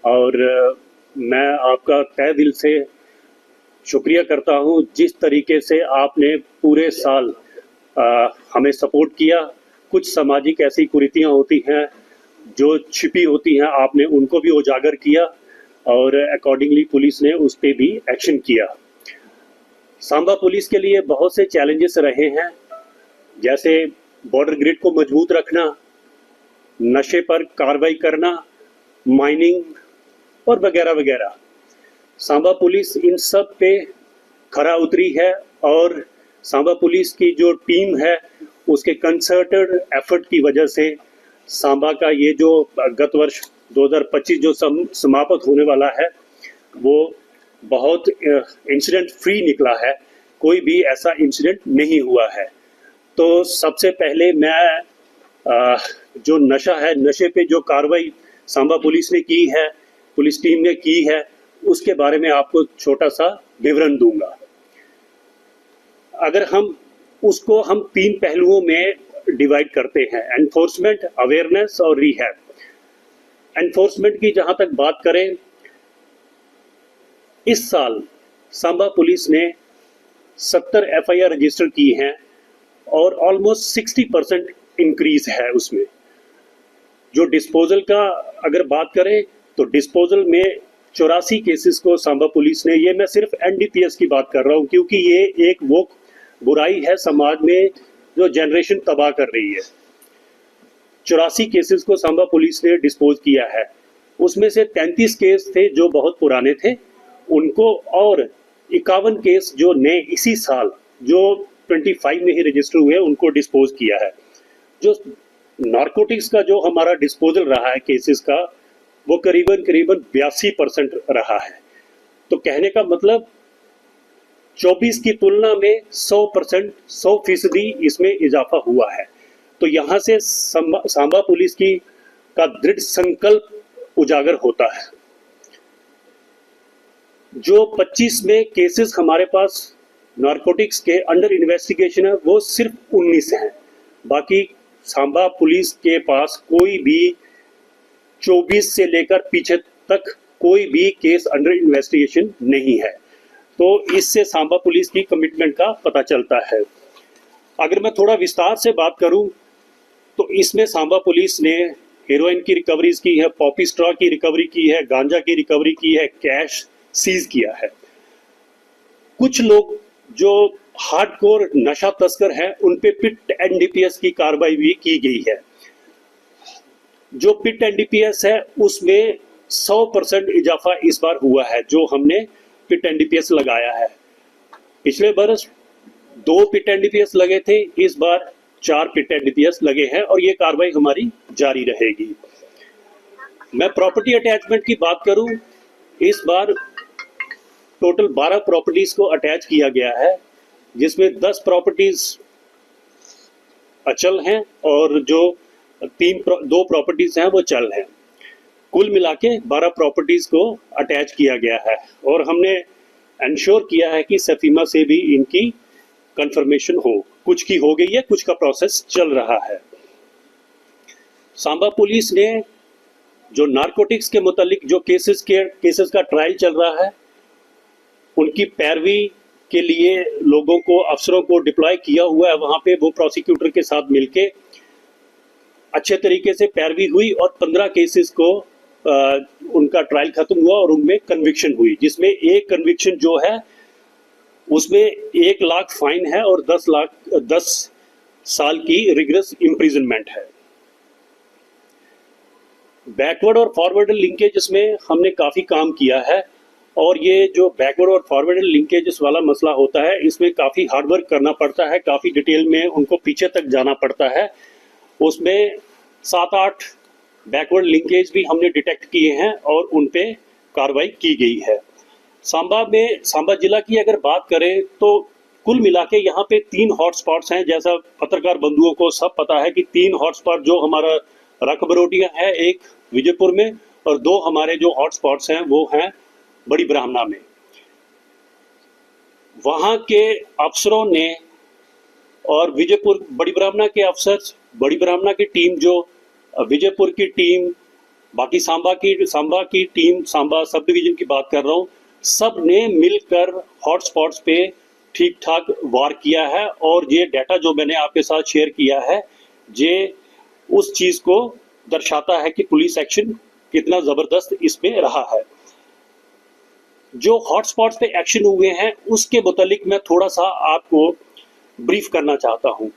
और मैं आपका तहे दिल से शुक्रिया करता हूं जिस तरीके से आपने पूरे साल हमें सपोर्ट किया। कुछ सामाजिक ऐसी कुरीतियां होती हैं जो छिपी होती हैं, आपने उनको भी उजागर किया और अकॉर्डिंगली पुलिस ने उस पर भी एक्शन किया। सांबा पुलिस के लिए बहुत से चैलेंजेस रहे हैं, जैसे बॉर्डर ग्रिड को मजबूत रखना, नशे पर कार्रवाई करना, माइनिंग और वगैरह वगैरह। सांबा पुलिस इन सब पे खरा उतरी है और सांबा पुलिस की जो टीम है उसके कंसर्टेड एफर्ट की वजह से सांबा का ये जो गत वर्ष 2025 जो समाप्त होने वाला है वो बहुत इंसिडेंट फ्री निकला है। कोई भी ऐसा इंसिडेंट नहीं हुआ है। तो सबसे पहले मैं जो नशा है, नशे पे जो कार्रवाई सांबा पुलिस ने की है, पुलिस टीम ने की है, उसके बारे में आपको छोटा सा विवरण दूंगा। अगर हम उसको तीन पहलुओं में डिवाइड करते हैं, एनफोर्समेंट, अवेयरनेस और रिहैब। एनफोर्समेंट की जहां तक बात करें, इस साल सांबा पुलिस ने 70 एफआईआर रजिस्टर की हैं और ऑलमोस्ट 60% इंक्रीज है उसमें। जो डिस्पोजल का अगर बात करें तो डिस्पोजल में 84 केसेस को सांबा पुलिस ने, ये मैं सिर्फ एनडीपीएस की बात कर रहा हूं क्योंकि ये एक वो बुराई है समाज में जो जनरेशन तबाह कर रही है। 84 केसेस को सांबा पुलिस ने डिस्पोज किया है। उसमें से 33 केस थे जो बहुत पुराने थे उनको, और 51 केस जो नए इसी साल जो 25 में ही रजिस्टर हुए उनको डिस्पोज किया है। जो नारकोटिक्स का जो हमारा डिस्पोजल रहा है केसेस का, वो करीबन 82% रहा है। तो कहने का मतलब 24 की तुलना में 100%, 100% इसमें इजाफा हुआ है। तो यहाँ से सांबा पुलिस का दृढ़ संकल्प उजागर होता है। जो 25 में केसेस हमारे पास नारकोटिक्स के अंडर इन्वेस्टिगेशन है वो सिर्फ 19 हैं। बाकी सांबा पुलिस के पास कोई भी 24 से लेकर पीछे तक कोई भी केस अंडर इन्वेस्टिगेशन नहीं है। तो इससे सांबा पुलिस की कमिटमेंट का पता चलता है। अगर मैं थोड़ा विस्तार से बात करूं तो इसमें सांबा पुलिस ने हेरोइन की रिकवरीज की है, पॉपी स्ट्रॉ की रिकवरी की है, गांजा की रिकवरी की है, कैश सीज किया है। कुछ लोग जो हार्डकोर नशा तस्कर हैं उन पे पिट एनडीपीएस की कार्रवाई भी की गई है। जो पिट एनडीपीएस है उसमें 100% इजाफा इस बार हुआ है जो हमने पिट एनडीपीएस लगाया है। पिछले बरस 2 पिट एनडीपीएस लगे थे, इस बार 4 पिट एनडीपीएस लगे हैं और ये कार्रवाई हमारी जारी रहेगी। मैं प्रॉपर्टी अटैचमेंट की बात करूं, इस बार टोटल 12 प्रॉपर्टीज को अटैच किया गया है जिसमें 10 प्रॉपर्टीज अचल हैं और जो 2 प्रॉपर्टीज हैं वो चल हैं। कुल मिला के 12 प्रॉपर्टीज को अटैच किया गया है और हमने इंश्योर किया है कि सफीमा से भी इनकी कंफर्मेशन हो। कुछ की हो गई है, कुछ का प्रोसेस चल रहा है। सांबा पुलिस ने जो नारकोटिक्स के मुतालिक जो केसेस का ट्रायल चल रहा है उनकी पैरवी के लिए लोगों को, अफसरों को डिप्लॉय किया हुआ है। वहां पे वो प्रोसिक्यूटर के साथ मिलके अच्छे तरीके से पैरवी हुई और 15 केसेस को उनका ट्रायल खत्म हुआ और उनमें कन्विक्शन हुई, जिसमें एक कन्विक्शन जो है उसमें 1 लाख फाइन है और 10 साल की रिगरस इम्प्रिजनमेंट है। बैकवर्ड और फॉरवर्ड लिंकेजेस में हमने काफ़ी काम किया है और ये जो बैकवर्ड और फॉरवर्ड लिंकेजेस वाला मसला होता है इसमें काफ़ी हार्डवर्क करना पड़ता है, काफ़ी डिटेल में उनको पीछे तक जाना पड़ता है। उसमें 7-8 बैकवर्ड लिंकेज भी हमने डिटेक्ट किए हैं और उन पे कार्रवाई की गई है। सांबा जिला की अगर बात करें तो कुल मिला के यहाँ पे 3 हॉटस्पॉट्स हैं। जैसा पत्रकार बंधुओं को सब पता है कि 3 हॉटस्पॉट जो हमारा रकबरोटिया है, एक विजयपुर में और 2 हमारे जो हॉटस्पॉट्स हैं वो हैं बड़ी ब्राह्मणा में। वहाँ के अफसरों ने और विजयपुर बड़ी ब्राह्मणा के अफसर, बड़ी ब्राह्मणा की टीम, जो विजयपुर की टीम बाकी सांबा की टीम, सांबा सब डिवीजन की बात कर रहा हूँ, सब ने मिलकर हॉटस्पॉट्स पे ठीक ठाक वार किया है। और ये डाटा जो मैंने आपके साथ शेयर किया है, ये उस चीज को दर्शाता है कि पुलिस एक्शन कितना जबरदस्त इसमें रहा है। जो हॉटस्पॉट्स पे एक्शन हुए हैं उसके मुतालिक मैं थोड़ा सा आपको ब्रीफ करना चाहता हूं।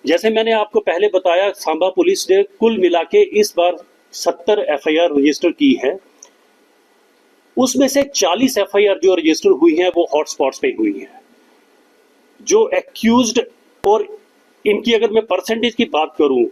जैसे मैंने आपको पहले बताया, सांबा पुलिस ने कुल मिला के इस बार 70 एफआईआर रजिस्टर की है। उसमें से 40 एफआईआर जो रजिस्टर हुई हैं वो हॉटस्पॉट्स पे हुई हैं। जो एक्यूज्ड, और इनकी अगर मैं परसेंटेज की बात करूं,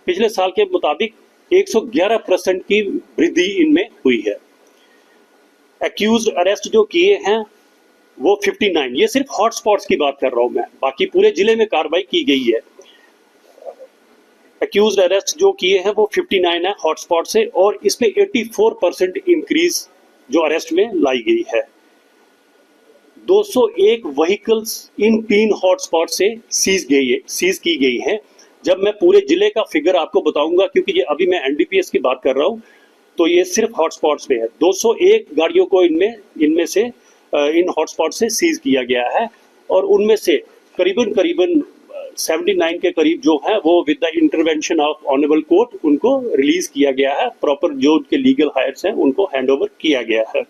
पिछले साल के मुताबिक 111% की वृद्धि इनमें हुई है। एक्यूज्ड अरेस्ट जो किए हैं वो 59, ये सिर्फ हॉटस्पॉट्स की बात कर रहा हूं मैं, बाकी पूरे जिले में कार्रवाई की गई है। एक्यूज्ड अरेस्ट जो किए हैं वो 59 है हॉटस्पॉट से, और इसमें 84% इंक्रीज जो अरेस्ट में लाई गई है। 201 व्हीकल्स इन 3 हॉटस्पॉट से सीज की गई है। जब मैं पूरे जिले का फिगर आपको बताऊंगा, क्योंकि ये अभी मैं एनडीपीएस की बात कर रहा हूं, तो ये सिर्फ हॉटस्पॉट्स पे है। 201 गाड़ियों को इनमें से इन हॉटस्पॉट से सीज किया गया है, और उनमें से करीबन 79 के करीब जो है वो with the intervention of honourable court उनको रिलीज किया गया है। प्रॉपर जो उनके लीगल हायर्स हैं उनको हैंडओवर किया गया है।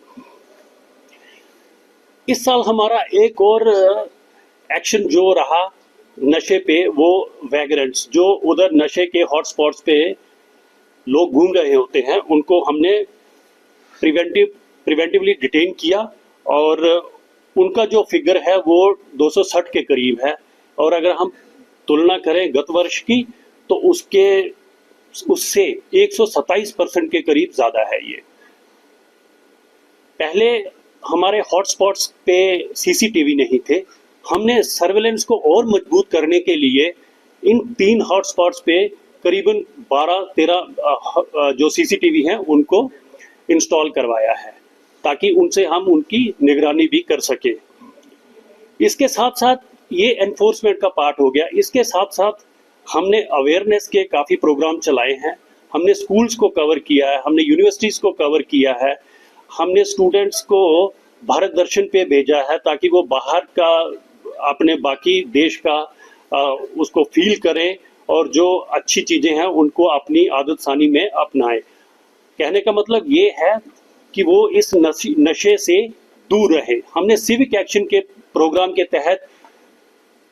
इस साल हमारा एक और एक्शन जो रहा नशे पे, वो वैगरेंट्स, जो उधर नशे के हॉटस्पॉट्स पे लोग घूम रहे होते हैं, उनको हमने प्रिवेंटिवली डिटेन किया, और उनका जो फिगर है वो 260 के करीब है। और अगर हम तुलना करें गत वर्ष की, तो उससे 127% के करीब ज्यादा है ये। पहले हमारे हॉटस्पॉट्स पे सीसीटीवी नहीं थे। हमने सर्वेलेंस को और मजबूत करने के लिए इन 3 हॉटस्पॉट्स पे करीबन 12-13 जो सीसीटीवी हैं उनको इंस्टॉल करवाया है, ताकि उनसे हम उनकी निगरानी भी कर सके। इसके साथ साथ ये एनफोर्समेंट का पार्ट हो गया। इसके साथ साथ हमने अवेयरनेस के काफ़ी प्रोग्राम चलाए हैं। हमने स्कूल्स को कवर किया है, हमने यूनिवर्सिटीज़ को कवर किया है, हमने स्टूडेंट्स को भारत दर्शन पे भेजा है, ताकि वो बाहर का, अपने बाकी देश का उसको फील करें, और जो अच्छी चीज़ें हैं उनको अपनी आदत सानी में अपनाएं। कहने का मतलब ये है कि वो इस नशे से दूर रहे। हमने सिविक एक्शन के प्रोग्राम के तहत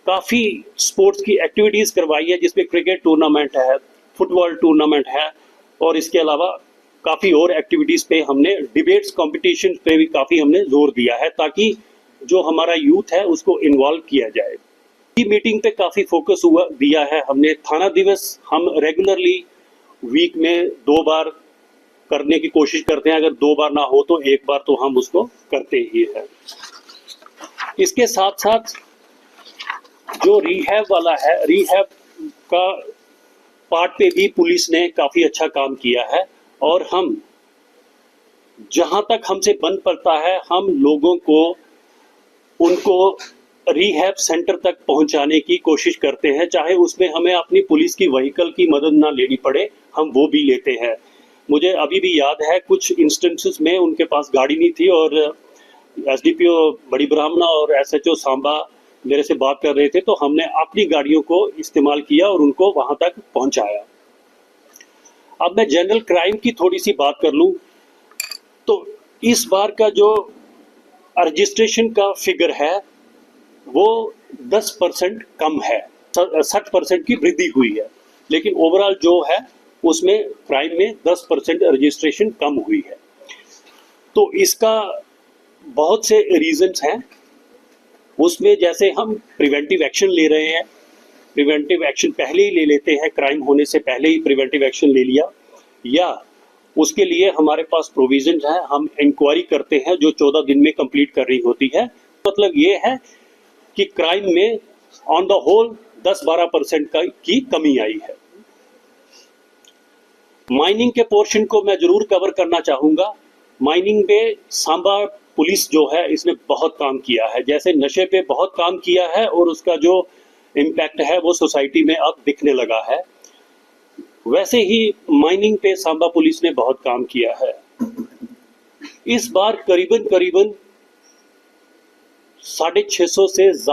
काफ़ी स्पोर्ट्स की एक्टिविटीज़ करवाई है, जिसमें क्रिकेट टूर्नामेंट है, फुटबॉल टूर्नामेंट है, और इसके अलावा काफ़ी और एक्टिविटीज़ पे हमने, डिबेट्स कॉम्पिटिशन पे भी काफ़ी हमने जोर दिया है, ताकि जो हमारा यूथ है उसको इन्वॉल्व किया जाए। मीटिंग पे काफ़ी फोकस दिया है हमने। थाना दिवस हम रेगुलरली वीक में 2 बार करने की कोशिश करते हैं। अगर 2 बार ना हो तो 1 बार तो हम उसको करते ही हैं। इसके साथ साथ जो रिहैब वाला है, रिहैब का पार्ट पे भी पुलिस ने काफ़ी अच्छा काम किया है, और हम जहां तक हमसे बन पड़ता है, हम लोगों को उनको रिहैब सेंटर तक पहुंचाने की कोशिश करते हैं। चाहे उसमें हमें अपनी पुलिस की व्हीकल की मदद ना लेनी पड़े, हम वो भी लेते हैं। मुझे अभी भी याद है कुछ इंस्टेंसेस में उनके पास गाड़ी नहीं थी, और एसडीपीओ बड़ी ब्राह्मणा और एसएचओ सांबा मेरे से बात कर रहे थे, तो हमने अपनी गाड़ियों को इस्तेमाल किया और उनको वहां तक पहुंचाया। अब मैं जनरल क्राइम की थोड़ी सी बात कर लूं, तो इस बार का जो रजिस्ट्रेशन का फिगर है वो 10% कम है। 60% की वृद्धि हुई है, लेकिन ओवरऑल जो है उसमें क्राइम में 10% रजिस्ट्रेशन कम हुई है। तो इसका बहुत से रीजंस हैं। उसमें जैसे हम प्रिवेंटिव एक्शन ले रहे हैं, प्रिवेंटिव एक्शन पहले ही ले लेते हैं, क्राइम होने से पहले ही प्रिवेंटिव एक्शन ले लिया, या उसके लिए हमारे पास प्रोविजन है, हम इंक्वायरी करते हैं जो 14 दिन में कंप्लीट करनी होती है। मतलब ये है कि क्राइम में ऑन द होल 10-12% की कमी आई है। माइनिंग के पोर्शन को मैं जरूर कवर करना चाहूँगा। माइनिंग में सांबा पुलिस जो है इसने बहुत काम किया है। जैसे नशे पे बहुत काम किया है और उसका जो इम्पैक्ट है वो सोसाइटी में अब दिखने लगा है। वैसे ही माइनिंग पे सांबा पुलिस ने बहुत काम किया है। इस बार करीबन 650 से